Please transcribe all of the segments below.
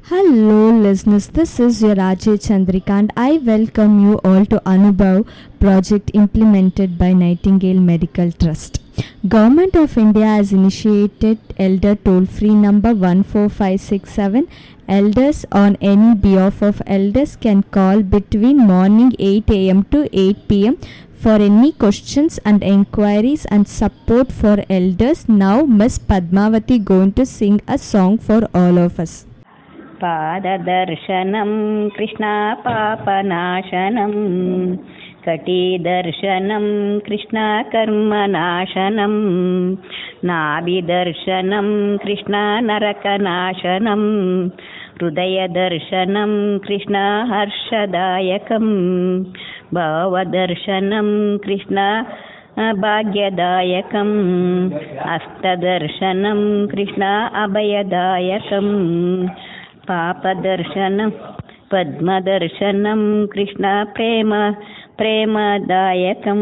Hello listeners, this is your Ajay Chandrikant. I welcome you all to Anubhav project implemented by Nightingale Medical Trust. Government of India has initiated elder toll-free number 14567. Elders on any behalf of elders can call between morning 8 am to 8 pm for any questions and enquiries and support for elders. Now Miss Padmavati going to sing a song for all of us. पाददर्शनं Krishna पापनाशनं कटिदर्शनं Krishna कर्मनाशनं नाभिदर्शनं Krishna नरकनाशनं हृदयदर्शनं Krishna हर्षदायकं भावदर्शनं Krishna भाग्यदायकं हस्तदर्शनं Krishna अभयदायकं पापदर्शनं पद्मदर्शनं Krishna प्रेमदायकं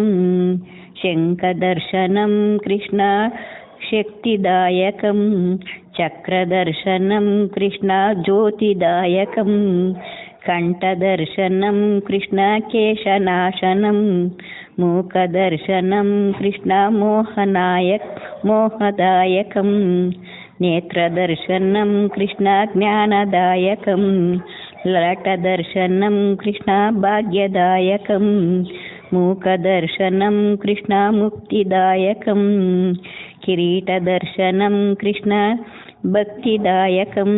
शङ्खदर्शनं Krishna शक्तिदायकं चक्रदर्शनं Krishna ज्योतिदायकं कण्ठदर्शनं Krishna केशनाशनं मूकदर्शनं Krishna मोहदायकं नेत्रदर्शनं Krishna ज्ञानदायकं ललाटदर्शनं Krishna भाग्यदायकं मूकदर्शनं Krishna मुक्तिदायकं किरीटदर्शनं Krishna भक्तिदायकं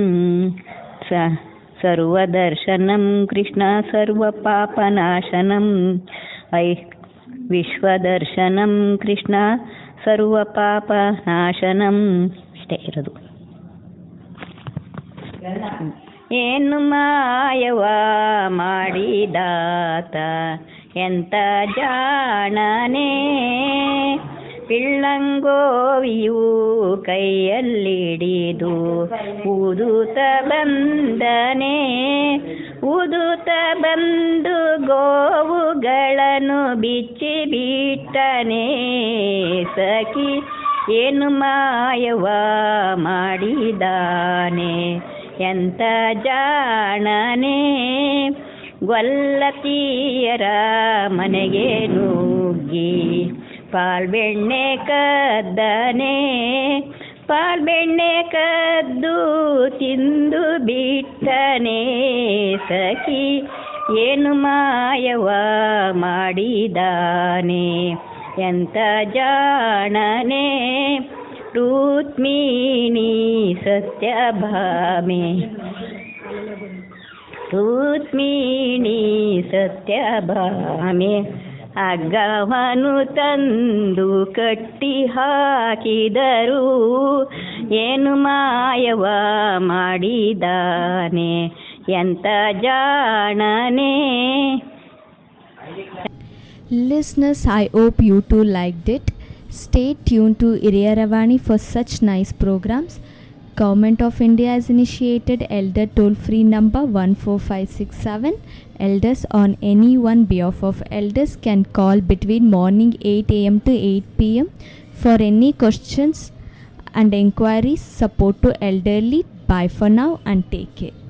सर्वदर्शनं Krishna सर्वपापनाशनं विश्वदर्शनं Krishna ಸರ್ವಪಾಪನಾಶನಂ ಇಷ್ಟೇ ಇರೋದು. ಏನು ಮಾಯವ ಮಾಡಿದಾತ ಎಂತ ಜಾಣನೆ ಪಿಳ್ಳಂಗೋವಿಯು ಕೈಯಲ್ಲಿಡಿದು ಊದುತ್ತ ಬಂದನೆ ಊದುತ್ತ ಬಂದು ಗೋವುಗಳನ್ನು ಬಿಚ್ಚಿ ಬಿಟ್ಟನೆ ಸಖಿ ಏನು ಮಾಯವ ಮಾಡಿದಾನೆ ಎಂತ ಜಾಣನೆ ಗೊಲ್ಲತಿಯರ ಮನೆಗೆ ನುಗ್ಗಿ ಪಾಲ್ಬೆಣ್ಣೆ ಕದ್ದನೆ ಪಾಲ್ಬೆಣ್ಣೆ ಕದ್ದು ತಿಂದು ಬಿಟ್ಟನೆ ಸಖಿ ಏನು ಮಾಯವ ಮಾಡಿದಾನೆ ಎಂತ ಜಾಣನೆ ರುಕ್ಮಿಣಿ ಸತ್ಯಭಾಮೆ ರುಕ್ಮಿಣಿ ಸತ್ಯಭಾಮೆ ಹಗ್ಗವನ್ನು ತಂದು ಕಟ್ಟಿ ಹಾಕಿದರು ಏನು ಮಾಯವ ಮಾಡಿದಾನೆ ಎಂತ ಜಾಣನೆ. Listeners, I hope you too liked it. Stay tuned to Iriyaravani for such nice programs. Government of India has initiated elder toll-free number 14567. Elders on any one behalf of elders can call between morning 8 am to 8 pm for any questions and enquiries. Support to elderly. Bye for now and take care.